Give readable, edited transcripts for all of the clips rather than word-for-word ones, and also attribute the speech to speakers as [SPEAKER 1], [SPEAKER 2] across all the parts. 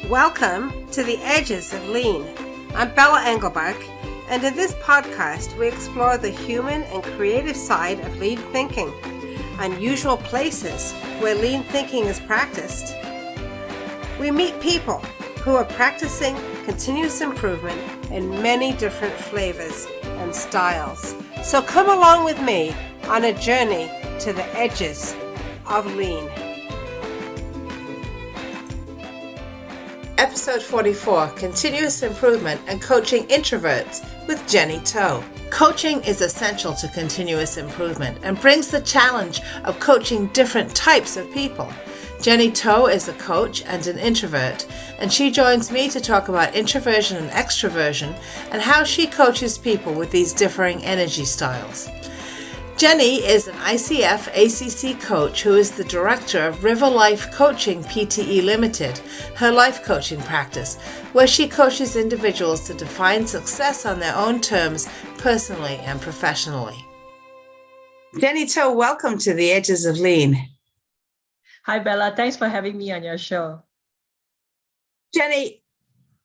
[SPEAKER 1] Welcome to the Edges of Lean. I'm Bella Engelbach, and in this podcast we explore the human and creative side of lean thinking, unusual places where lean thinking is practiced. We meet people who are practicing continuous improvement in many different flavors and styles. So come along with me on a journey to the edges of lean. Episode 44, Continuous Improvement and Coaching Introverts with Jenny Toe. Coaching is essential to continuous improvement and brings the challenge of coaching different types of people. Jenny Toe is a coach and an introvert, and she joins me to talk about introversion and extroversion and how she coaches people with these differing energy styles. Jenny is an ICF ACC coach who is the director of River Life Coaching Pte. Limited, her life coaching practice, where she coaches individuals to define success on their own terms, personally and professionally. Jenny Toe, welcome to the Edges of Lean.
[SPEAKER 2] Hi, Bella. Thanks for having me on your show.
[SPEAKER 1] Jenny,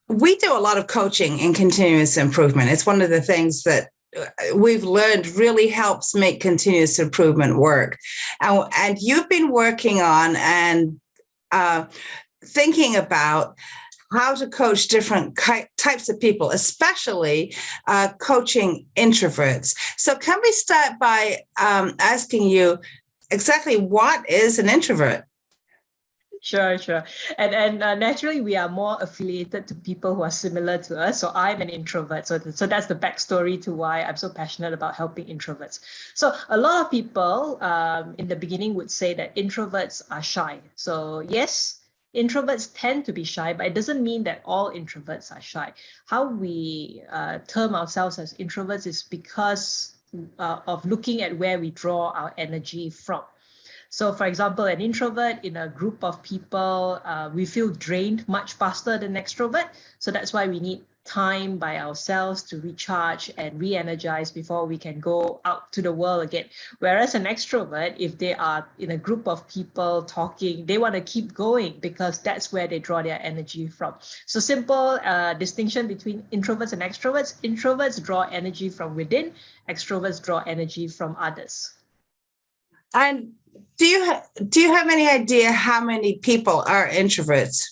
[SPEAKER 1] we do a lot of coaching in continuous improvement. It's one of the things that we've learned really helps make continuous improvement work. And you've been working on and thinking about how to coach different types of people, especially coaching introverts. So can we start by asking you exactly what is an introvert?
[SPEAKER 2] Sure. And naturally, we are more affiliated to people who are similar to us. So I'm an introvert. So that's the backstory to why I'm so passionate about helping introverts. So a lot of people in the beginning would say that introverts are shy. So yes, introverts tend to be shy, but it doesn't mean that all introverts are shy. How we term ourselves as introverts is because of looking at where we draw our energy from. So for example, an introvert in a group of people, we feel drained much faster than an extrovert. So that's why we need time by ourselves to recharge and re-energize before we can go out to the world again. Whereas an extrovert, if they are in a group of people talking, they want to keep going because that's where they draw their energy from. So simple distinction between introverts and extroverts. Introverts draw energy from within, extroverts draw energy from others.
[SPEAKER 1] And do you have any idea how many people are introverts?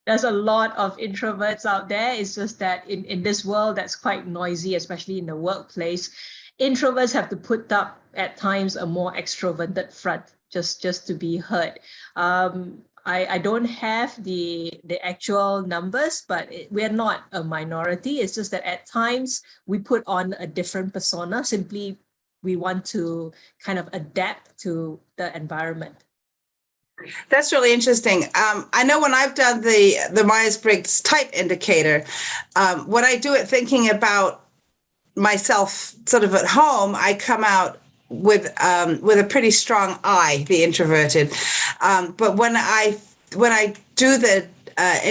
[SPEAKER 2] There's a lot of introverts out there. It's just that in this world that's quite noisy, especially in the workplace, introverts have to put up at times a more extroverted front just to be heard. I don't have the actual numbers, but we're not a minority. It's just that at times we put on a different persona. Simply we want to kind of adapt to the environment.
[SPEAKER 1] That's really interesting. I know when I've done the Myers-Briggs type indicator, when I do it thinking about myself sort of at home, I come out with a pretty strong I, the introverted. But when I do the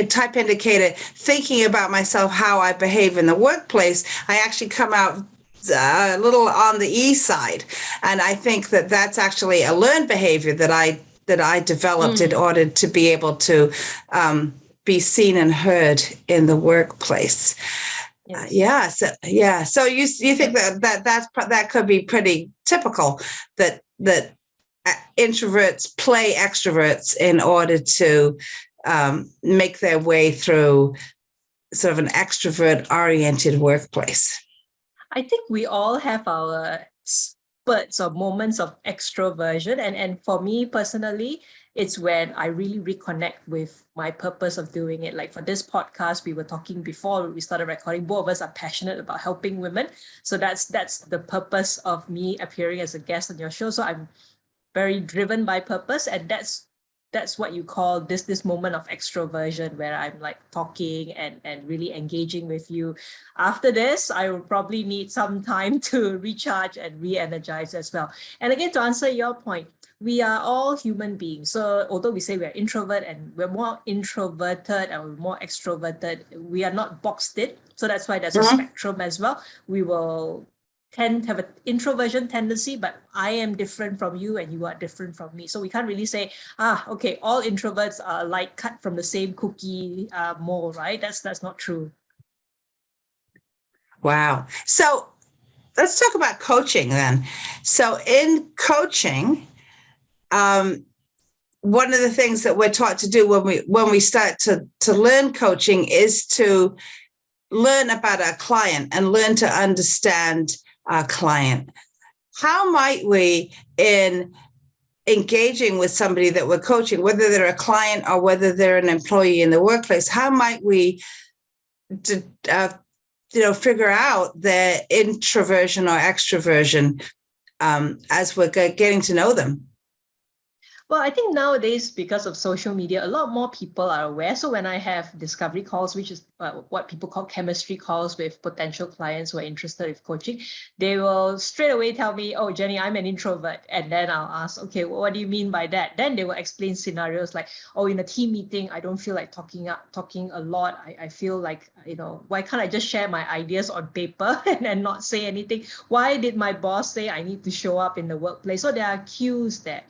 [SPEAKER 1] type indicator, thinking about myself, how I behave in the workplace, I actually come out a little on the E side. And I think that that's actually a learned behavior that I developed in order to be able to be seen and heard in the workplace.
[SPEAKER 2] Yes.
[SPEAKER 1] So you think that could be pretty typical that introverts play extroverts in order to make their way through sort of an extrovert-oriented workplace.
[SPEAKER 2] I think we all have our spurts or moments of extroversion. And for me personally, it's when I really reconnect with my purpose of doing it. Like for this podcast, we were talking before we started recording, both of us are passionate about helping women. So that's the purpose of me appearing as a guest on your show. So I'm very driven by purpose, and that's what you call this moment of extroversion, where I'm like talking and really engaging with you. After this, I will probably need some time to recharge and re-energize as well. And again, to answer your point, we are all human beings. So although we say we're introvert and we're more introverted and we're more extroverted, we are not boxed in. So that's why there's a spectrum as well. We will tend to have an introversion tendency, but I am different from you and you are different from me. So we can't really say, okay, all introverts are like cut from the same cookie mold, right? That's not true.
[SPEAKER 1] Wow. So let's talk about coaching then. So in coaching, one of the things that we're taught to do when we start to learn coaching is to learn about our client and learn to understand our client. How might we, in engaging with somebody that we're coaching, whether they're a client or whether they're an employee in the workplace, how might we figure out their introversion or extroversion as we're getting to know them?
[SPEAKER 2] Well, I think nowadays, because of social media, a lot more people are aware. So when I have discovery calls, which is what people call chemistry calls with potential clients who are interested in coaching, they will straight away tell me, oh, Jenny, I'm an introvert. And then I'll ask, okay, well, what do you mean by that? Then they will explain scenarios like, oh, in a team meeting, I don't feel like talking a lot. I feel like, why can't I just share my ideas on paper and not say anything? Why did my boss say I need to show up in the workplace? So there are cues there.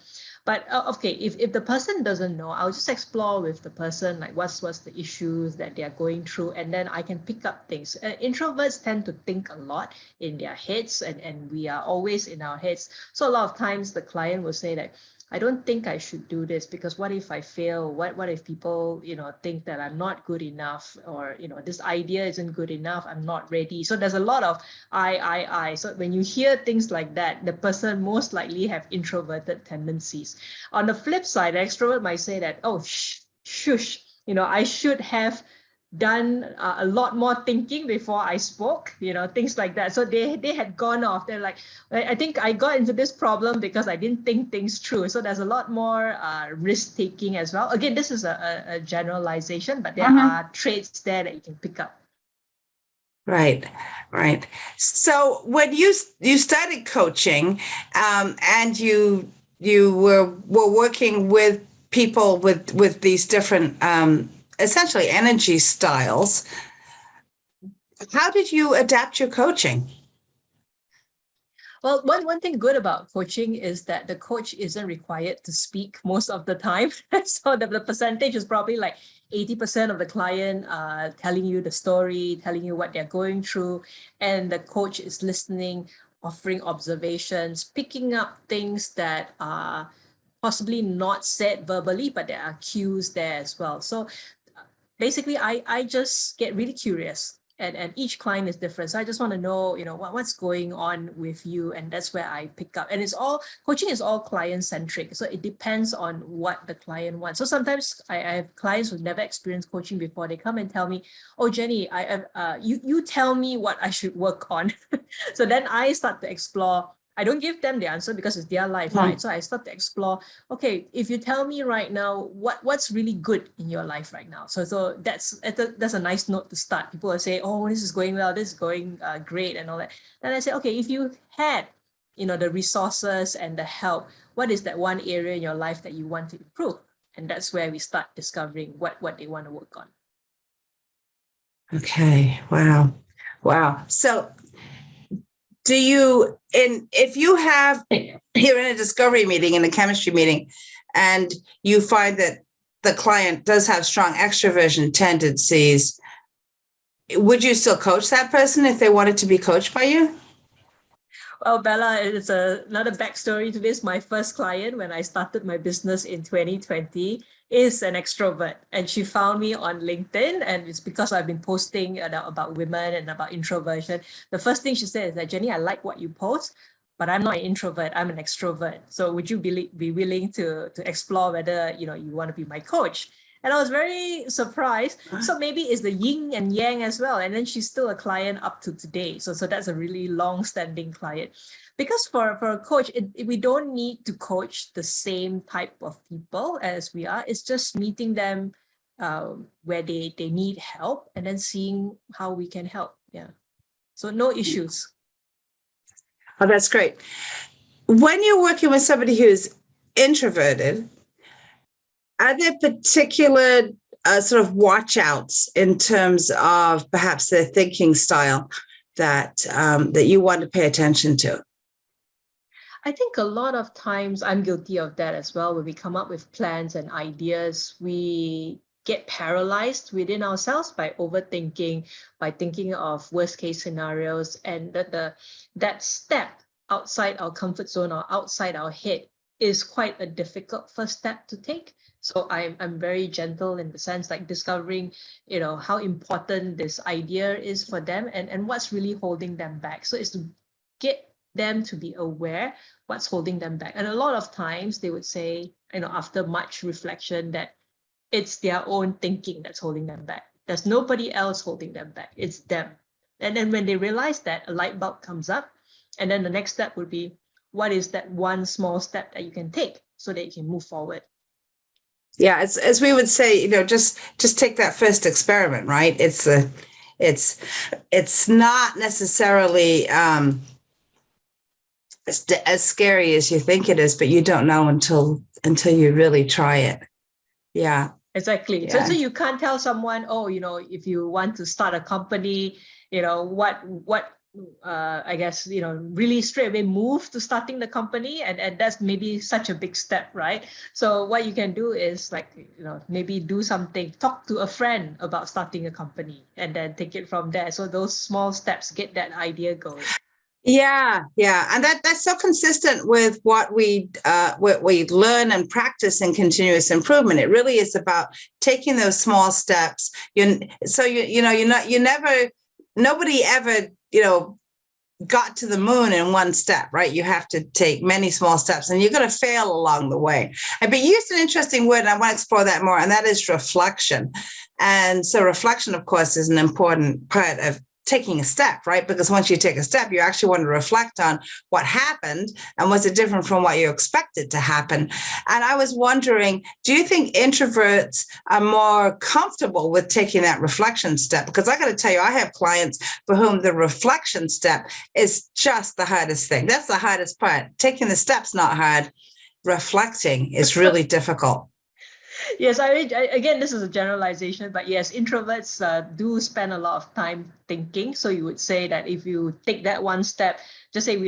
[SPEAKER 2] But okay, if the person doesn't know, I'll just explore with the person, like what's the issues that they are going through, and then I can pick up things. Introverts tend to think a lot in their heads, and we are always in our heads. So a lot of times the client will say that, I don't think I should do this because what if I fail? What if people, think that I'm not good enough, or, this idea isn't good enough, I'm not ready. So there's a lot of I. So when you hear things like that, the person most likely have introverted tendencies. On the flip side, the extrovert might say that, oh, shush, I should have done a lot more thinking before I spoke, things like that. So they had gone off. They're like, I think I got into this problem because I didn't think things through. So there's a lot more risk taking as well. Again, this is a generalization, but there are traits there that you can pick up.
[SPEAKER 1] Right. So when you started coaching, and you were working with people with these different essentially energy styles, how did you adapt your coaching?
[SPEAKER 2] Well, one thing good about coaching is that the coach isn't required to speak most of the time. So the percentage is probably like 80% of the client telling you the story, telling you what they're going through, and the coach is listening, offering observations, picking up things that are possibly not said verbally, but there are cues there as well. So basically, I just get really curious. And each client is different. So I just want to know, what's going on with you. And that's where I pick up. And coaching is all client centric. So it depends on what the client wants. So sometimes I have clients who've never experienced coaching before. They come and tell me, oh, Jenny, you tell me what I should work on. So then I start to explore. I don't give them the answer because it's their life, right? So I start to explore, okay, if you tell me right now, what's really good in your life right now? So that's a nice note to start. People will say, oh, this is going well, this is going great and all that. Then I say, okay, if you had, the resources and the help, what is that one area in your life that you want to improve? And that's where we start discovering what they want to work on.
[SPEAKER 1] Okay. Wow. So if you're in a discovery meeting, in a chemistry meeting, and you find that the client does have strong extroversion tendencies, would you still coach that person if they wanted to be coached by you?
[SPEAKER 2] Well, Bella, it's another backstory to this. My first client, when I started my business in 2020, is an extrovert. And she found me on LinkedIn. And it's because I've been posting about women and about introversion. The first thing she said is that, Jenny, I like what you post, but I'm not an introvert, I'm an extrovert. So would you be willing to explore whether, you want to be my coach? And I was very surprised. So maybe it's the yin and yang as well. And then she's still a client up to today. So that's a really long-standing client. Because for a coach, we don't need to coach the same type of people as we are. It's just meeting them where they need help and then seeing how we can help. Yeah. So no issues.
[SPEAKER 1] Oh, that's great. When you're working with somebody who's introverted, are there particular sort of watch outs in terms of perhaps their thinking style that you want to pay attention to?
[SPEAKER 2] I think a lot of times I'm guilty of that as well. When we come up with plans and ideas, we get paralyzed within ourselves by overthinking, by thinking of worst case scenarios, and that step outside our comfort zone or outside our head is quite a difficult first step to take. So I'm very gentle in the sense like discovering, how important this idea is for them and what's really holding them back. So it's to get them to be aware what's holding them back. And a lot of times they would say, after much reflection, that it's their own thinking that's holding them back. There's nobody else holding them back. It's them. And then when they realize that, a light bulb comes up. And then the next step would be, what is that one small step that you can take so that you can move forward?
[SPEAKER 1] Yeah, as we would say, just take that first experiment, right? It's not necessarily as scary as you think it is, but you don't know until you really try it. Yeah.
[SPEAKER 2] Exactly.
[SPEAKER 1] Yeah.
[SPEAKER 2] So you can't tell someone, if you want to start a company, what I guess, really straight away move to starting the company. And that's maybe such a big step, right? So what you can do is maybe do something, talk to a friend about starting a company and then take it from there. So those small steps get that idea going.
[SPEAKER 1] Yeah. And that's so consistent with what we learn and practice in continuous improvement. It really is about taking those small steps. Nobody ever, got to the moon in one step, right? You have to take many small steps and you're going to fail along the way. But you used an interesting word, and I want to explore that more, and that is reflection. And so reflection, of course, is an important part of taking a step, right? Because once you take a step, you actually want to reflect on what happened and was it different from what you expected to happen. And I was wondering, do you think introverts are more comfortable with taking that reflection step? Because I got to tell you, I have clients for whom the reflection step is just the hardest thing. That's the hardest part. Taking the step's not hard. Reflecting is really difficult.
[SPEAKER 2] Yes, again, this is a generalization, but yes, introverts do spend a lot of time thinking. So you would say that if you take that one step, just say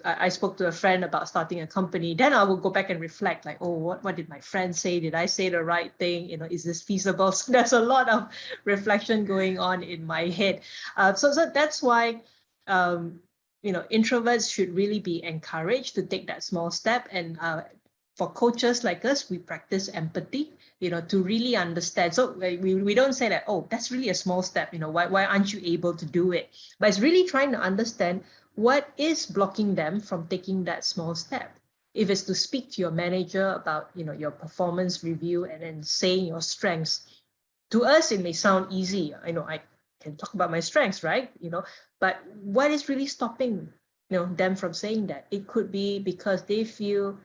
[SPEAKER 2] I spoke to a friend about starting a company, then I will go back and reflect like, oh, what did my friend say? Did I say the right thing? Is this feasible? So there's a lot of reflection going on in my head. So that's why, introverts should really be encouraged to take that small step. And for coaches like us, we practice empathy, to really understand. So we don't say that, oh, that's really a small step, why aren't you able to do it? But it's really trying to understand what is blocking them from taking that small step. If it's to speak to your manager about, your performance review and then saying your strengths, to us, it may sound easy. I can talk about my strengths, right? But what is really stopping, them from saying that? It could be because they feel,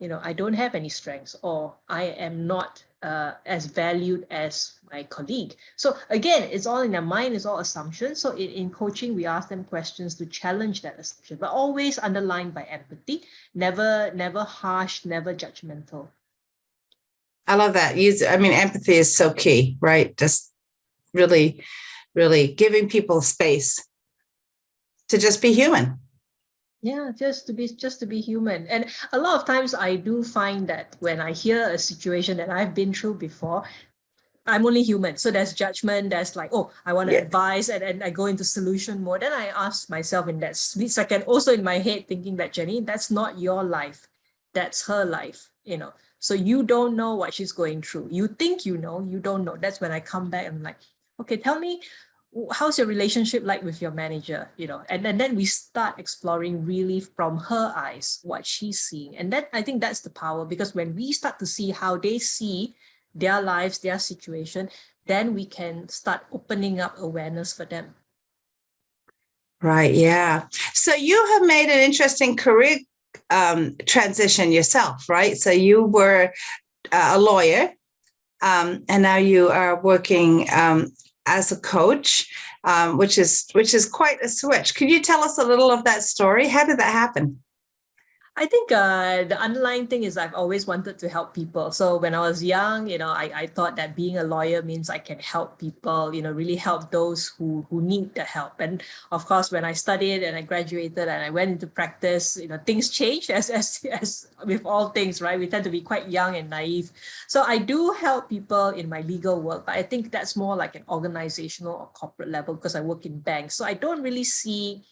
[SPEAKER 2] I don't have any strengths, or I am not as valued as my colleague. So again, it's all in their mind, it's all assumptions. So in coaching, we ask them questions to challenge that assumption, but always underlined by empathy, never harsh, never judgmental.
[SPEAKER 1] I love that. Empathy is so key, right? Just really, really giving people space to just be human.
[SPEAKER 2] Yeah, just to be human. And a lot of times I do find that when I hear a situation that I've been through before, I'm only human. So there's judgment, there's like, oh, I want to advise, and I go into solution mode. Then I ask myself in that split second, also in my head, thinking that, Jenny, that's not your life. That's her life, So you don't know what she's going through. You think you know, you don't know. That's when I come back and I'm like, okay, tell me, how's your relationship like with your manager, and then we start exploring really from her eyes what she's seeing. And then I think that's the power, because when we start to see how they see their lives, their situation, then we can start opening up awareness for them.
[SPEAKER 1] Right. Yeah. So you have made an interesting career transition yourself, right? So you were a lawyer, and now you are working as a coach, which is quite a switch. Could you tell us a little of that story? How did that happen?
[SPEAKER 2] I think the underlying thing is I've always wanted to help people. So when I was young, I thought that being a lawyer means I can help people, really help those who need the help. And of course, when I studied and I graduated and I went into practice, things changed as with all things, right? We tend to be quite young and naive. So I do help people in my legal work, but I think that's more like an organizational or corporate level because I work in banks. So I don't really see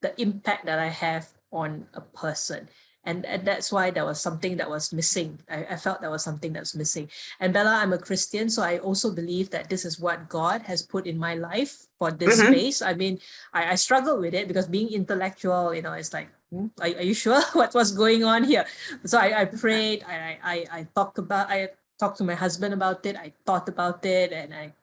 [SPEAKER 2] the impact that I have on a person. And that's why there was something that was missing. I felt there was something that's missing. And Bella, I'm a Christian, so I also believe that this is what God has put in my life for this space. I mean, I struggle with it because being intellectual, it's like, are you sure what's going on here? So I prayed, I talked to my husband about it, I thought about it, and I,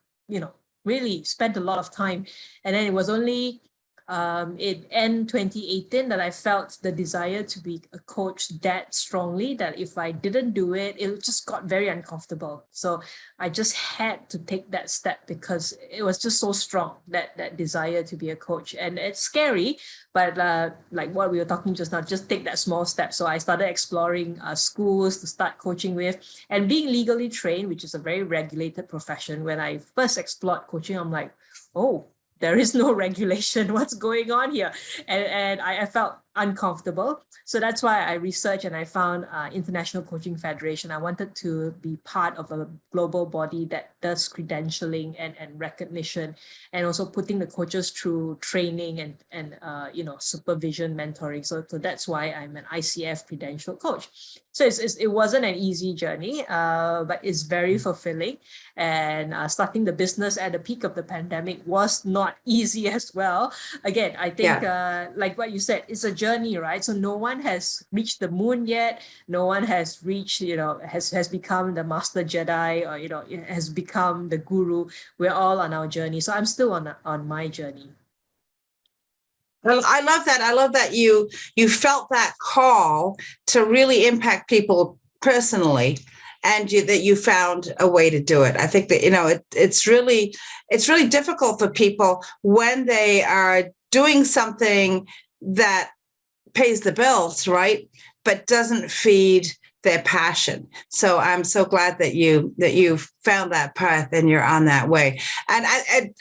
[SPEAKER 2] really spent a lot of time. And then it was only in end 2018 that I felt the desire to be a coach that strongly that if I didn't do it, it just got very uncomfortable. So I just had to take that step because it was just so strong, that desire to be a coach. And it's scary, but like what we were talking just now, just take that small step. So I started exploring schools to start coaching with, and being legally trained, which is a very regulated profession. When I first explored coaching, I'm like, oh, there is no regulation. What's going on here? And I felt uncomfortable. So that's why I researched and I found International Coaching Federation. I wanted to be part of a global body that does credentialing and recognition, and also putting the coaches through training and supervision, mentoring. So that's why I'm an ICF credential coach. So it wasn't an easy journey, but it's very fulfilling. And starting the business at the peak of the pandemic was not easy as well. Again, I think like what you said, it's a journey, right? So no one has reached the moon yet. No one has reached, has become the master Jedi, or, has become the guru. We're all on our journey. So I'm still on my journey.
[SPEAKER 1] Well, I love that. I love that you felt that call to really impact people personally, and that you found a way to do it. I think that it's really difficult for people when they are doing something that pays the bills, right, but doesn't feed their passion. So I'm so glad that you found that path and you're on that way. And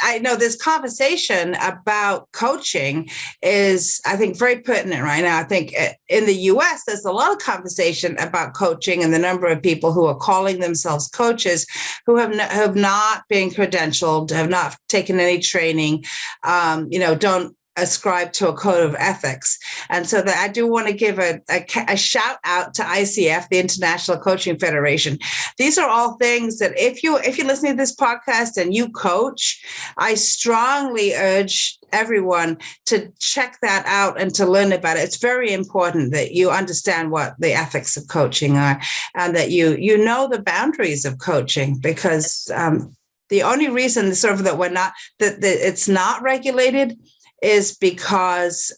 [SPEAKER 1] I know this conversation about coaching is, I think, very pertinent right now. I think in the US, there's a lot of conversation about coaching and the number of people who are calling themselves coaches who have not been credentialed, have not taken any training, don't ascribe to a code of ethics. And so that I do want to give a shout out to ICF, the International Coaching Federation. These are all things that if you're listening to this podcast and you coach, I strongly urge everyone to check that out and to learn about it. It's very important that you understand what the ethics of coaching are, and that you know the boundaries of coaching, because the only reason sort of that it's not regulated is because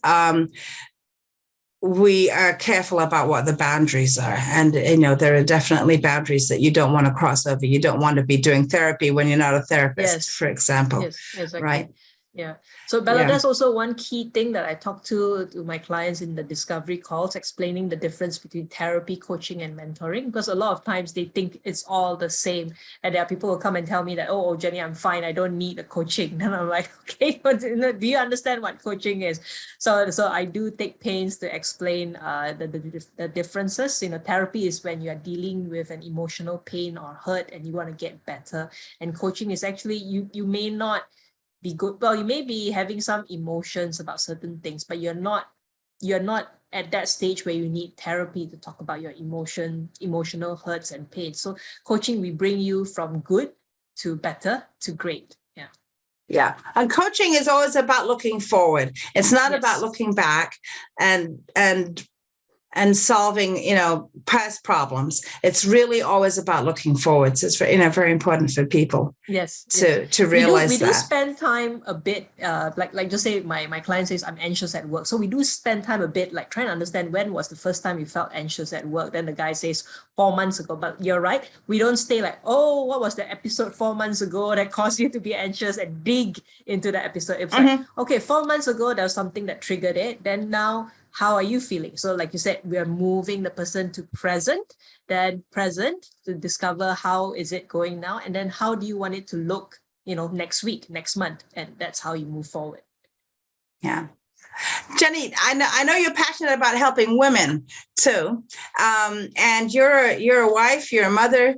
[SPEAKER 1] we are careful about what the boundaries are. And, there are definitely boundaries that you don't want to cross over. You don't want to be doing therapy when you're not a therapist, for example.
[SPEAKER 2] Yes, exactly.
[SPEAKER 1] Right.
[SPEAKER 2] Yeah. So Bella, that's also one key thing that I talk to my clients in the discovery calls, explaining the difference between therapy, coaching, and mentoring, because a lot of times they think it's all the same. And there are people who come and tell me that, oh, Jenny, I'm fine. I don't need a coaching. And I'm like, okay, but do you understand what coaching is? So I do take pains to explain the differences. Therapy is when you are dealing with an emotional pain or hurt and you want to get better. And coaching is actually, you may not be good. Well, you may be having some emotions about certain things, but you're not at that stage where you need therapy to talk about your emotional hurts and pains. So coaching, we bring you from good to better to great.
[SPEAKER 1] Yeah. And coaching is always about looking forward. It's not about looking back and solving, past problems. It's really always about looking forward. So it's very important for people to realize
[SPEAKER 2] we
[SPEAKER 1] that.
[SPEAKER 2] do spend time a bit, like just say my client says I'm anxious at work. So we do spend time a bit like trying to understand when was the first time you felt anxious at work. Then the guy says 4 months ago, but you're right. We don't stay like, oh, what was the episode 4 months ago that caused you to be anxious, and dig into the episode. It's like, okay, 4 months ago, there was something that triggered it. Then now, how are you feeling? So like you said, we are moving the person to present, then present to discover how is it going now, and then how do you want it to look, next week, next month, and that's how you move forward.
[SPEAKER 1] Yeah. Jenny, I know you're passionate about helping women too, and you're a wife, you're a mother,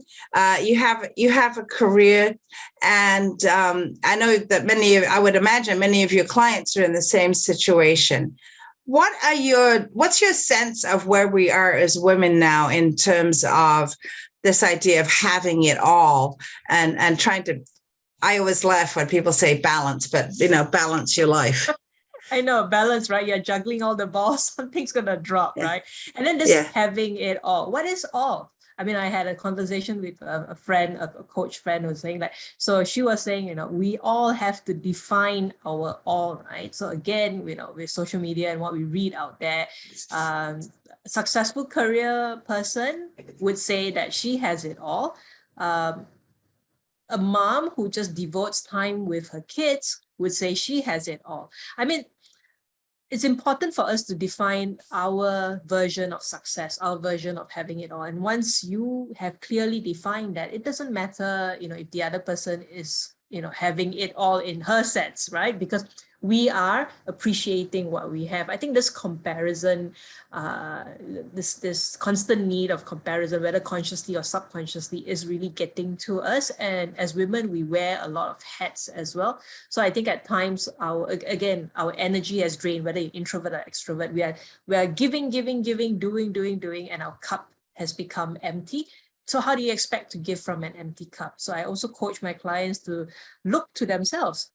[SPEAKER 1] you have a career, and I know that I would imagine many of your clients are in the same situation. What's your sense of where we are as women now in terms of this idea of having it all and trying to? I always laugh when people say balance, but balance your life.
[SPEAKER 2] I know, balance, right? You're juggling all the balls, something's going to drop, right? And then this having it all. What is all? I mean, I had a conversation with a friend, a coach friend who was saying so she was saying, we all have to define our all, right? So again, with social media and what we read out there, a successful career person would say that she has it all. A mom who just devotes time with her kids would say she has it all. I mean, it's important for us to define our version of success, our version of having it all. And once you have clearly defined that, it doesn't matter, if the other person is, having it all in her sense, right? Because we are appreciating what we have. I think this comparison, this constant need of comparison, whether consciously or subconsciously, is really getting to us. And as women, we wear a lot of hats as well. So I think at times our energy has drained, whether you're introvert or extrovert. We are giving, doing, and our cup has become empty. So how do you expect to give from an empty cup? So I also coach my clients to look to themselves.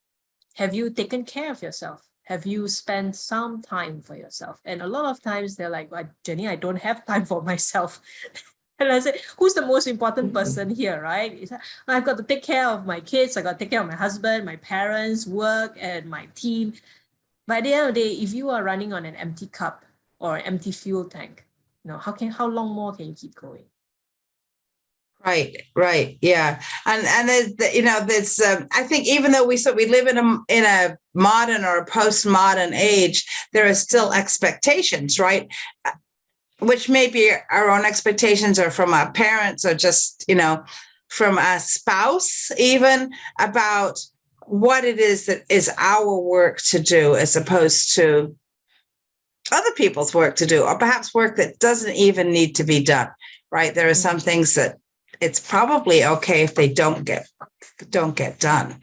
[SPEAKER 2] Have you taken care of yourself? Have you spent some time for yourself? And a lot of times they're like, well, Jenny, I don't have time for myself. And I said, who's the most important person here, right? I've got to take care of my kids. I got to take care of my husband, my parents, work, and my team. But at the end of the day, if you are running on an empty cup or an empty fuel tank, how long more can you keep going?
[SPEAKER 1] Right, yeah, and there's I think even though we live in a modern or a postmodern age, there are still expectations, right? Which may be our own expectations, or from our parents, or just from a spouse, even about what it is that is our work to do, as opposed to other people's work to do, or perhaps work that doesn't even need to be done. Right? There are some things that it's probably okay if they don't get done,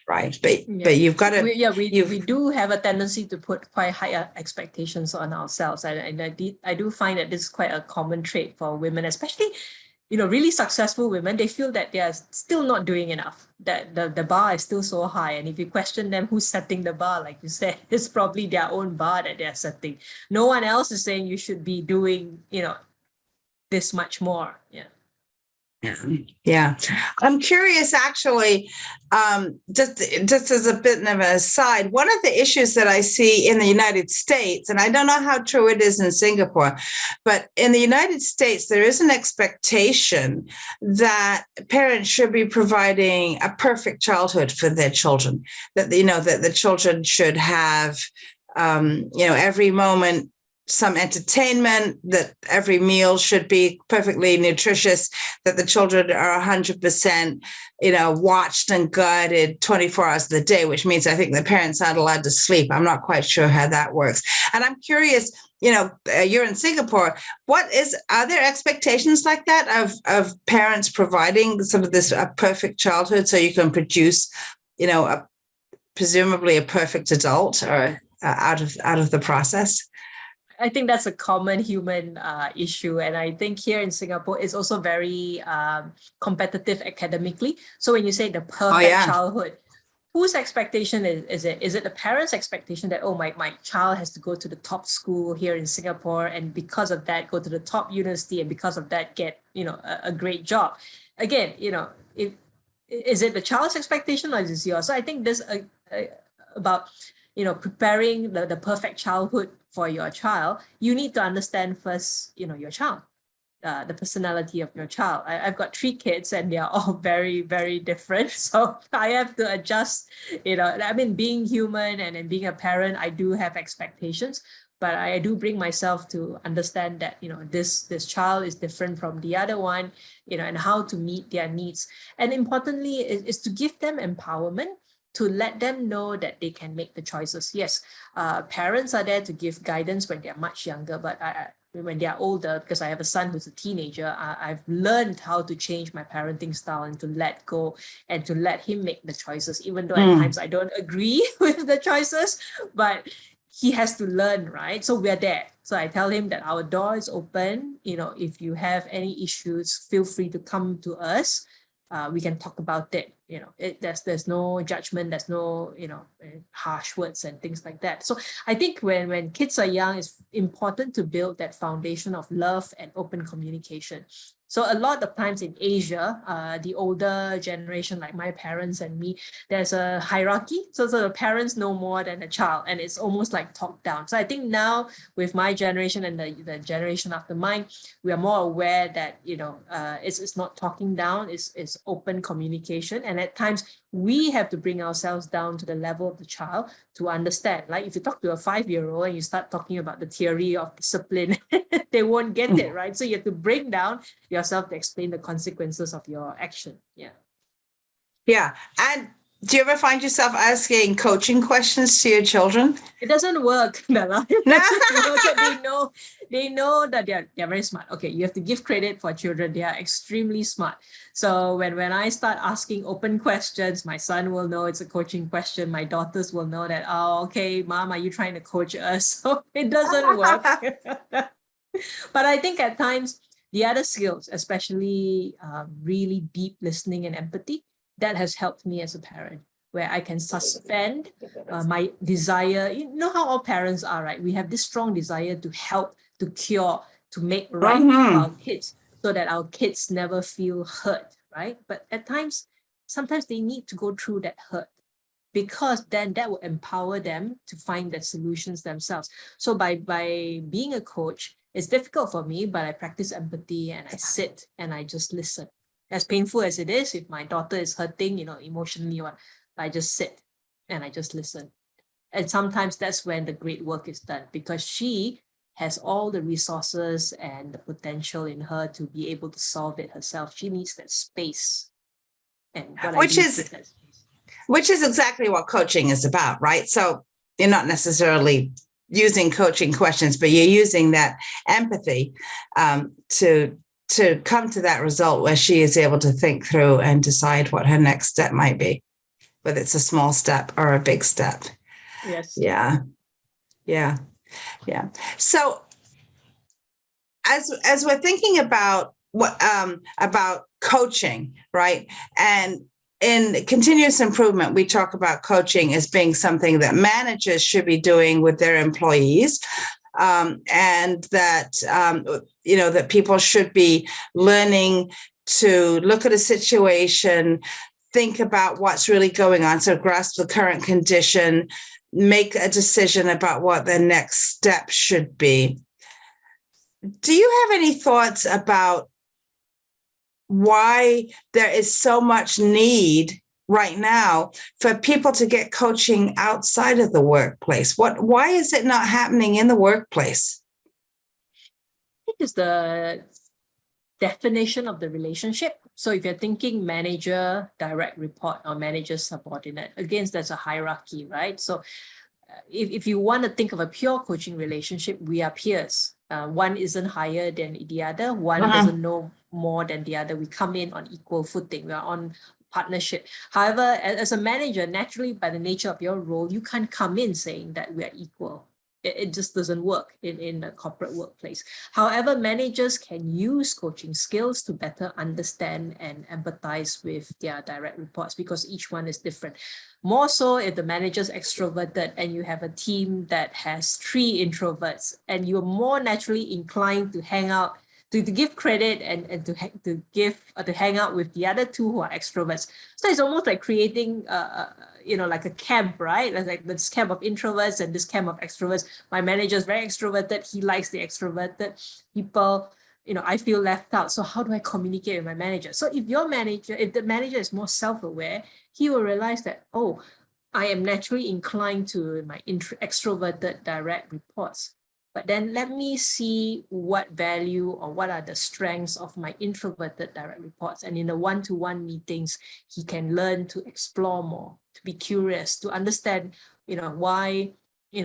[SPEAKER 1] right? But you've got to.
[SPEAKER 2] We do have a tendency to put quite high expectations on ourselves, and I do find that this is quite a common trait for women, especially really successful women. They feel that they are still not doing enough, that the bar is still so high, and if you question them, who's setting the bar, like you said, it's probably their own bar that they're setting. No one else is saying you should be doing this much more.
[SPEAKER 1] Yeah. I'm curious, actually, just as a bit of an aside, one of the issues that I see in the United States, and I don't know how true it is in Singapore, but in the United States, there is an expectation that parents should be providing a perfect childhood for their children, that the children should have, every moment some entertainment, that every meal should be perfectly nutritious, that the children are 100%, watched and guided 24 hours of the day, which means I think the parents aren't allowed to sleep. I'm not quite sure how that works. And I'm curious, you're in Singapore. Are there expectations like that of parents providing sort of this a perfect childhood so you can produce, presumably a perfect adult or out of the process?
[SPEAKER 2] I think that's a common human issue. And I think here in Singapore, it's also very competitive academically. So when you say the perfect childhood, whose expectation is it? Is it the parents' expectation that, my child has to go to the top school here in Singapore, and because of that, go to the top university, and because of that, get, a great job? Again, is it the child's expectation or is it yours? So I think this about preparing the perfect childhood for your child, you need to understand first, your child, the personality of your child. I've got 3 kids and they are all very, very different. So I have to adjust, being human and being a parent, I do have expectations. but I do bring myself to understand that, this child is different from the other one, and how to meet their needs. And importantly is to give them empowerment, to let them know that they can make the choices. Yes, parents are there to give guidance when they're much younger, but when they are older, because I have a son who's a teenager, I've learned how to change my parenting style and to let go and to let him make the choices, even though at times I don't agree with the choices, but he has to learn, right? So we're there. So I tell him that our door is open. If you have any issues, feel free to come to us. We can talk about it. There's no judgment, there's no harsh words and things like that. So I think when kids are young, it's important to build that foundation of love and open communication. So a lot of times in Asia, the older generation, like my parents and me, there's a hierarchy. So the parents know more than the child, and it's almost like top down. So I think now with my generation and the generation after mine, we are more aware that, it's not talking down, it's open communication. And at times we have to bring ourselves down to the level of the child to understand. Like if you talk to a 5-year-old and you start talking about the theory of discipline, they won't get it, right? So you have to bring down yourself to explain the consequences of your action.
[SPEAKER 1] Yeah. And do you ever find yourself asking coaching questions to your children?
[SPEAKER 2] It doesn't work, Nala. It doesn't work. They know that they're very smart. Okay, you have to give credit for children. They are extremely smart. So when I start asking open questions, my son will know it's a coaching question. My daughters will know that, oh, okay, Mom, are you trying to coach us? So it doesn't work. But I think at times, the other skills, especially really deep listening and empathy, that has helped me as a parent, where I can suspend my desire. You know how all parents are, right? We have this strong desire to help, to cure, to make right for our kids, so that our kids never feel hurt, right? But at times, sometimes they need to go through that hurt, because then that will empower them to find the solutions themselves. So by being a coach, it's difficult for me, but I practice empathy and I sit and I just listen. As painful as it is, if my daughter is hurting, emotionally, I just sit and I just listen. And sometimes that's when the great work is done, because she has all the resources and the potential in her to be able to solve it herself. She needs that space. And which
[SPEAKER 1] is exactly what coaching is about, right? So you're not necessarily using coaching questions, but you're using that empathy to come to that result where she is able to think through and decide what her next step might be, whether it's a small step or a big step.
[SPEAKER 2] Yes.
[SPEAKER 1] Yeah. So as we're thinking about about coaching, right? And in continuous improvement, we talk about coaching as being something that managers should be doing with their employees. And that, that people should be learning to look at a situation, think about what's really going on, so grasp the current condition, make a decision about what the next step should be. Do you have any thoughts about why there is so much need right now for people to get coaching outside of the workplace? Why is it not happening in the workplace?
[SPEAKER 2] I think it's the definition of the relationship. So if you're thinking manager, direct report, or manager subordinate, again, there's a hierarchy, right? So if you want to think of a pure coaching relationship, we are peers. One isn't higher than the other. One doesn't know more than the other. We come in on equal footing. We are on partnership. However, as a manager, naturally, by the nature of your role, you can't come in saying that we are equal. It just doesn't work in a corporate workplace. However, managers can use coaching skills to better understand and empathize with their direct reports, because each one is different. More so if the manager's extroverted and you have a team that has 3 introverts, and you're more naturally inclined to hang out, to give credit and to hang out with the other 2 who are extroverts. So it's almost like creating like a camp, right? Like this camp of introverts and this camp of extroverts. My manager is very extroverted. He likes the extroverted people. I feel left out. So how do I communicate with my manager? So if the manager is more self-aware, he will realize that, oh, I am naturally inclined to my extroverted direct reports. but then let me see what value or what are the strengths of my introverted direct reports. And in the one-to-one meetings, he can learn to explore more, to be curious, to understand, why,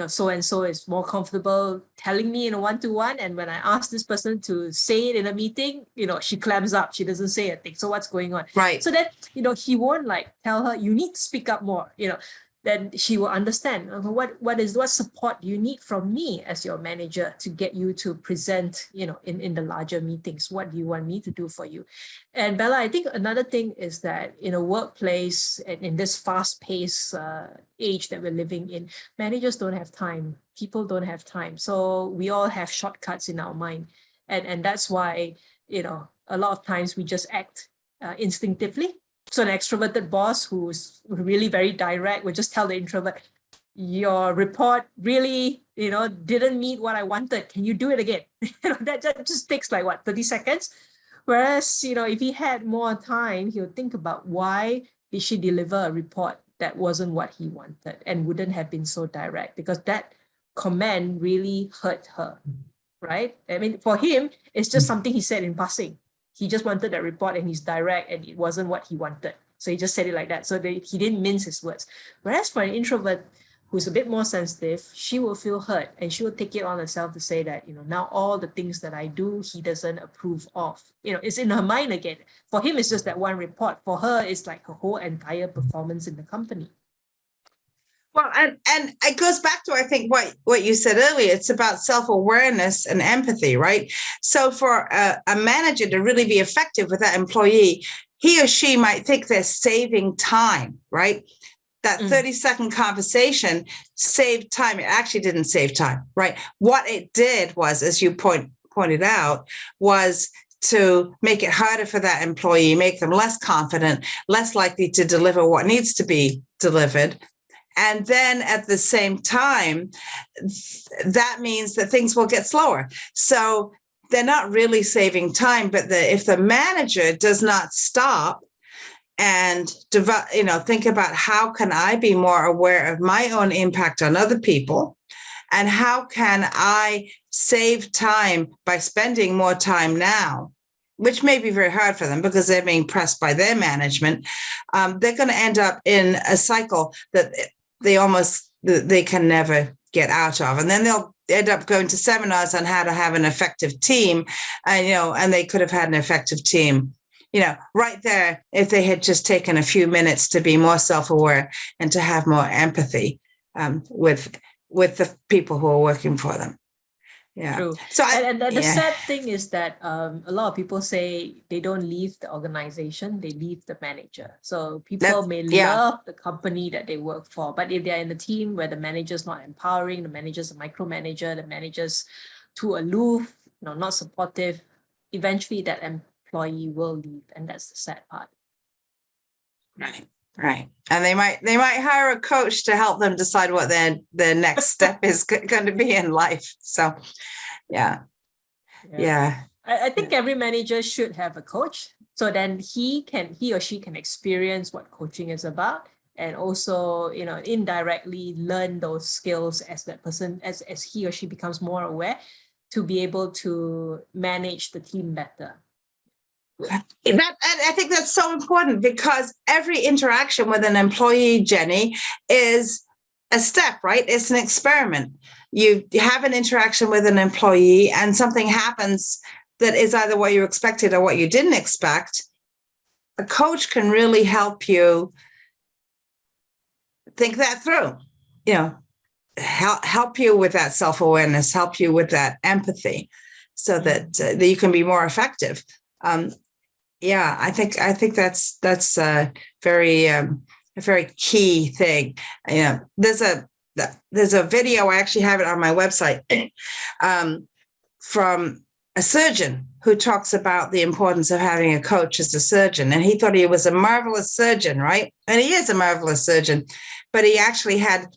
[SPEAKER 2] so-and-so is more comfortable telling me in a one-to-one. And when I ask this person to say it in a meeting, she clams up, she doesn't say a thing. So what's going on?
[SPEAKER 1] Right.
[SPEAKER 2] So that, he won't tell her, you need to speak up more, then she will understand what support you need from me as your manager to get you to present, in the larger meetings. What do you want me to do for you? And Bella, I think another thing is that in a workplace and in this fast-paced age that we're living in, managers don't have time. People don't have time. So we all have shortcuts in our mind. And that's why, a lot of times we just act instinctively. So an extroverted boss who's really very direct would just tell the introvert, your report really, didn't meet what I wanted. Can you do it again? That just takes 30 seconds. Whereas, if he had more time, he would think about why did she deliver a report that wasn't what he wanted and wouldn't have been so direct, because that comment really hurt her, right? I mean, for him, it's just something he said in passing. He just wanted that report and he's direct and it wasn't what he wanted. So he just said it like that. So he didn't mince his words. Whereas for an introvert who's a bit more sensitive, she will feel hurt and she will take it on herself to say that, now all the things that I do, he doesn't approve of. It's in her mind again. For him, it's just that one report. For her, it's like her whole entire performance in the company.
[SPEAKER 1] Well, and it goes back to, I think, what you said earlier. It's about self-awareness and empathy, right? So for a manager to really be effective with that employee, he or she might think they're saving time, right? That 30-second conversation saved time. It actually didn't save time, right? What it did was, as you pointed out, was to make it harder for that employee, make them less confident, less likely to deliver what needs to be delivered. And then at the same time, that means that things will get slower. So they're not really saving time, but if the manager does not stop and think about how can I be more aware of my own impact on other people, and how can I save time by spending more time now, which may be very hard for them because they're being pressed by their management, they're going to end up in a cycle that they can never get out of. And then they'll end up going to seminars on how to have an effective team. And they could have had an effective team, right there, if they had just taken a few minutes to be more self-aware and to have more empathy with the people who are working for them. Yeah.
[SPEAKER 2] True. So the sad thing is that a lot of people say they don't leave the organization, they leave the manager. So people may love the company that they work for, but if they're in a team where the manager's not empowering, the manager's a micromanager, the manager's too aloof, not supportive, eventually that employee will leave, and that's the sad part.
[SPEAKER 1] Right. And they might hire a coach to help them decide what their next step is going to be in life. So, yeah.
[SPEAKER 2] I think every manager should have a coach, so then he or she can experience what coaching is about, and also, indirectly learn those skills as that person, as he or she becomes more aware, to be able to manage the team better.
[SPEAKER 1] I think that's so important, because every interaction with an employee, Jenny, is a step, right? It's an experiment. You have an interaction with an employee and something happens that is either what you expected or what you didn't expect. A coach can really help you think that through, help you with that self-awareness, help you with that empathy, so that you can be more effective. I think that's a very key thing. There's a video, I actually have it on my website, from a surgeon who talks about the importance of having a coach as a surgeon. And he thought he was a marvelous surgeon, right? And he is a marvelous surgeon, but he actually had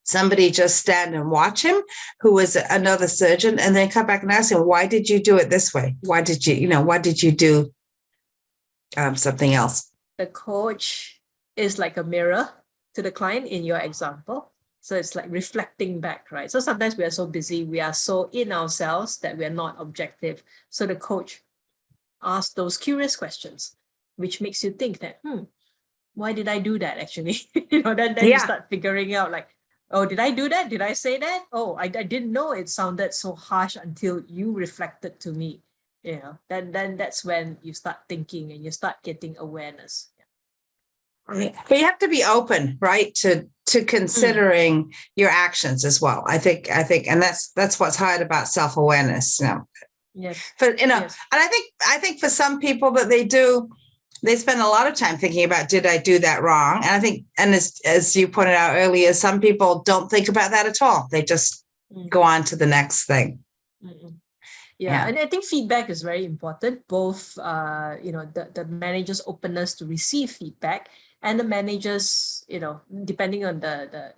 [SPEAKER 1] somebody just stand and watch him who was another surgeon, and then come back and ask him, why did you do it this way? Why did you do something else?
[SPEAKER 2] The coach is like a mirror to the client in your example. So it's like reflecting back, right? So sometimes we are so busy, we are so in ourselves that we are not objective. So the coach asks those curious questions, which makes you think that, why did I do that actually? Then you start figuring out like, oh, did I do that? Did I say that? Oh, I didn't know it sounded so harsh until you reflected to me. Then that's when you start thinking and you start getting awareness.
[SPEAKER 1] Right. But you have to be open, right, to considering your actions as well. I think, and that's what's hard about self-awareness.
[SPEAKER 2] Yes.
[SPEAKER 1] But
[SPEAKER 2] Yes.
[SPEAKER 1] and I think for some people that they spend a lot of time thinking about, did I do that wrong? And I think, and as you pointed out earlier, some people don't think about that at all. They just go on to the next thing.
[SPEAKER 2] Yeah, and I think feedback is very important. Both, the manager's openness to receive feedback and the manager's, depending on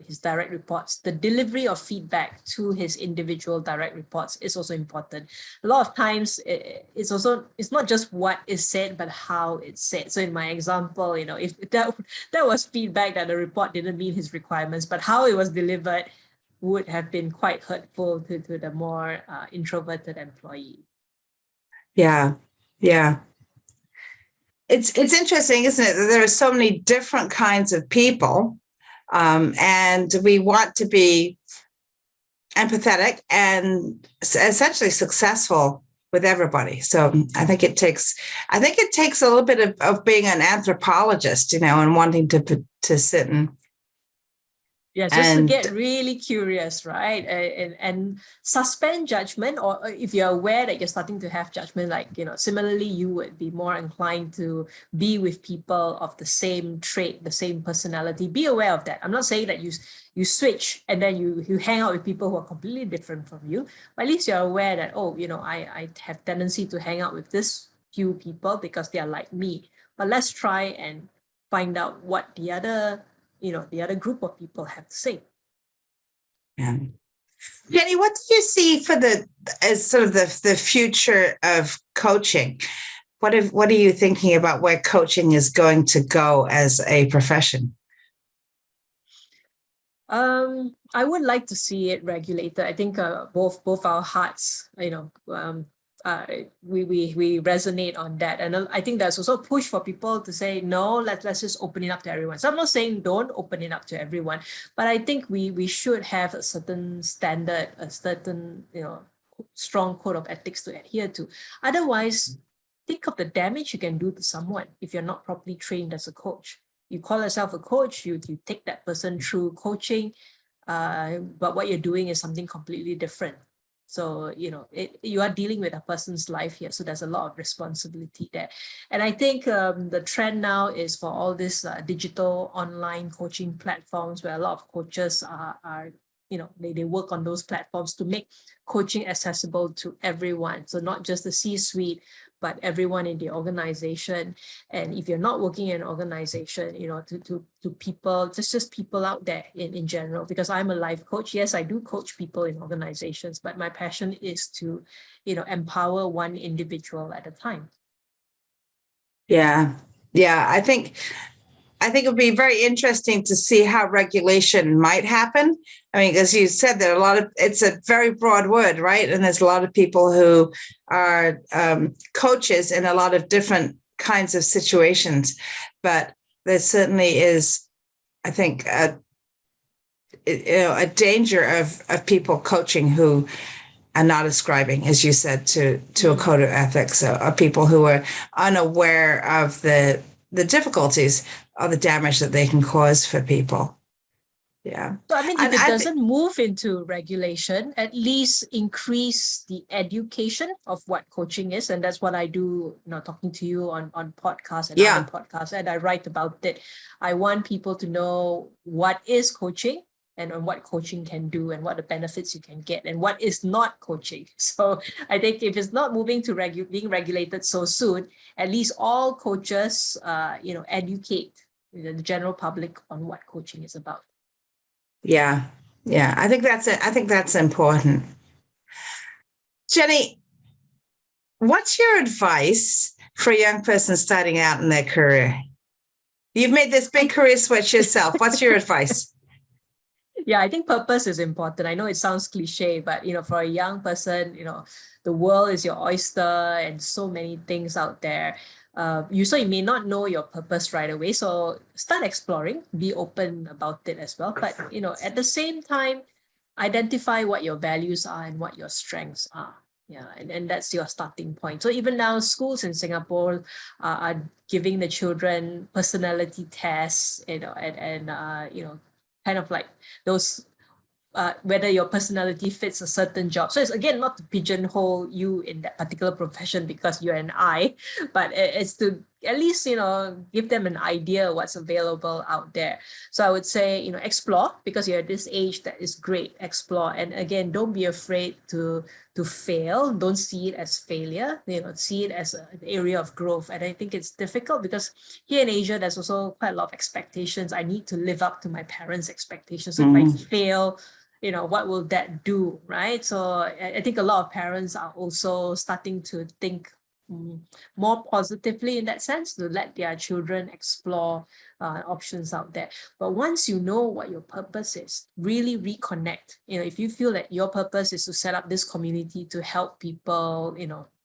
[SPEAKER 2] his direct reports, the delivery of feedback to his individual direct reports is also important. A lot of times, it's not just what is said, but how it's said. So in my example, if that was feedback that the report didn't meet his requirements, but how it was delivered would have been quite hurtful to the more introverted employee.
[SPEAKER 1] Yeah. It's interesting, isn't it? That there are so many different kinds of people, and we want to be empathetic and essentially successful with everybody. So I think it takes a little bit of being an anthropologist, and wanting to sit and
[SPEAKER 2] just to get really curious, right? And suspend judgment, or if you're aware that you're starting to have judgment, like, similarly, you would be more inclined to be with people of the same trait, the same personality. Be aware of that. I'm not saying that you switch and then you hang out with people who are completely different from you, but at least you're aware that, I have tendency to hang out with this few people because they are like me. But let's try and find out what the other group of people have to say.
[SPEAKER 1] Yeah. Jenny, what do you see as sort of the future of coaching? What are you thinking about where coaching is going to go as a profession?
[SPEAKER 2] I would like to see it regulated. I think both our hearts, we resonate on that, and I think there's also a push for people to say no. Let's just open it up to everyone. So I'm not saying don't open it up to everyone, but I think we should have a certain standard, a certain strong code of ethics to adhere to. Otherwise, think of the damage you can do to someone if you're not properly trained as a coach. You call yourself a coach, you take that person through coaching, but what you're doing is something completely different. So, you are dealing with a person's life here. So there's a lot of responsibility there. And I think the trend now is for all these digital online coaching platforms where a lot of coaches are they work on those platforms to make coaching accessible to everyone. So not just the C-suite, but everyone in the organization. And if you're not working in an organization, to people, just people out there in general, because I'm a life coach. Yes, I do coach people in organizations, but my passion is to, empower one individual at a time.
[SPEAKER 1] Yeah. I think it would be very interesting to see how regulation might happen. I mean, as you said, there are it's a very broad word, right? And there's a lot of people who are coaches in a lot of different kinds of situations. But there certainly is, I think, a danger of people coaching who are not ascribing, as you said, to a code of ethics, or people who are unaware of the difficulties or the damage that they can cause for people. Yeah.
[SPEAKER 2] So, I mean, if it doesn't move into regulation, at least increase the education of what coaching is. And that's what I do, talking to you on podcasts and other podcasts. And I write about it. I want people to know what is coaching and what coaching can do and what the benefits you can get and what is not coaching. So I think if it's not moving to being regulated so soon, at least all coaches, educate the general public on what coaching is about.
[SPEAKER 1] Yeah. I think that's important. Jenny, what's your advice for a young person starting out in their career? You've made this big career switch yourself. What's your advice?
[SPEAKER 2] Yeah, I think purpose is important. I know it sounds cliche, but for a young person, the world is your oyster and so many things out there. You may not know your purpose right away. So start exploring, be open about it as well. But at the same time, identify what your values are and what your strengths are. Yeah, and that's your starting point. So even now, schools in Singapore are giving the children personality tests, and kind of like those whether your personality fits a certain job. So it's again not to pigeonhole you in that particular profession because you're an I, but it's to at least give them an idea what's available out there. So I would say explore, because you're at this age that is great. Explore, and again, don't be afraid to fail. Don't see it as failure. See it as an area of growth. And I think it's difficult because here in Asia, there's also quite a lot of expectations. I need to live up to my parents' expectations. So if I fail, what will that do, right? So I think a lot of parents are also starting to think more positively in that sense, to let their children explore options out there. But once you know what your purpose is, really reconnect. If you feel that your purpose is to set up this community to help people,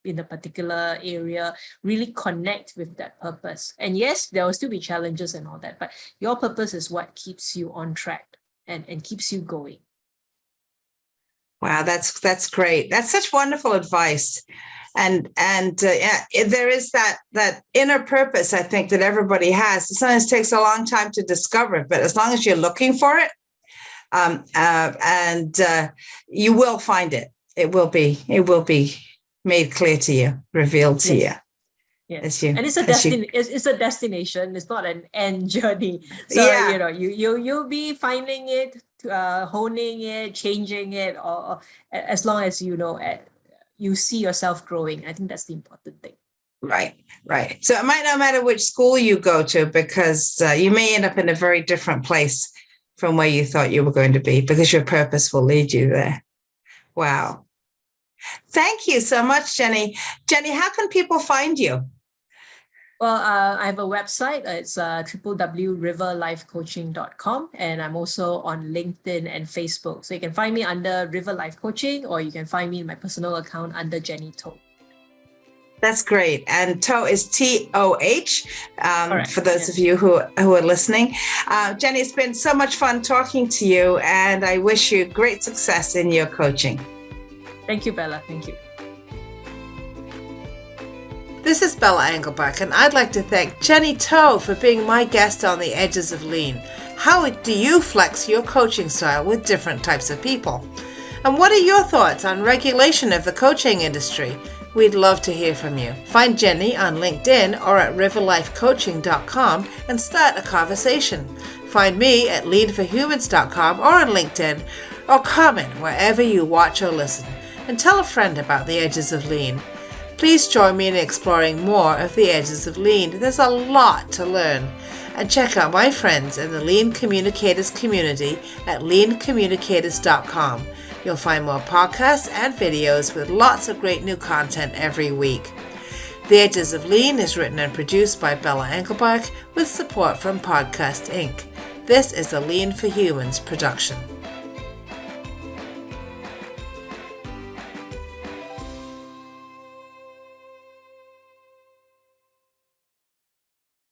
[SPEAKER 2] in a particular area, really connect with that purpose. And yes, there will still be challenges and all that, but your purpose is what keeps you on track and keeps you going.
[SPEAKER 1] Wow, that's great. That's such wonderful advice. And yeah, there is that inner purpose, I think, that everybody has. It sometimes takes a long time to discover it, but as long as you're looking for it, you will find it. It will be made clear to you, revealed to you.
[SPEAKER 2] Yes. And it's a destination. It's not an end journey. So you'll be finding it, honing it, changing it, or as long as you see yourself growing. I think that's the important thing. Right. So it might not matter which school you go to, because you may end up in a very different place from where you thought you were going to be, because your purpose will lead you there. Wow. Thank you so much, Jenny. Jenny, how can people find you? Well, I have a website. It's www.riverlifecoaching.com, and I'm also on LinkedIn and Facebook. So you can find me under River Life Coaching, or you can find me in my personal account under Jenny To. That's great. And To is TOH, for those of you who are listening. Jenny, it's been so much fun talking to you, and I wish you great success in your coaching. Thank you, Bella. Thank you. This is Bella Engelbach, and I'd like to thank Jenny To for being my guest on The Edges of Lean. How do you flex your coaching style with different types of people? And what are your thoughts on regulation of the coaching industry? We'd love to hear from you. Find Jenny on LinkedIn or at riverlifecoaching.com and start a conversation. Find me at leanforhumans.com or on LinkedIn, or comment wherever you watch or listen. And tell a friend about The Edges of Lean. Please join me in exploring more of The Edges of Lean. There's a lot to learn. And check out my friends in the Lean Communicators community at leancommunicators.com. You'll find more podcasts and videos with lots of great new content every week. The Edges of Lean is written and produced by Bella Engelbach with support from Podcast Inc. This is a Lean for Humans production.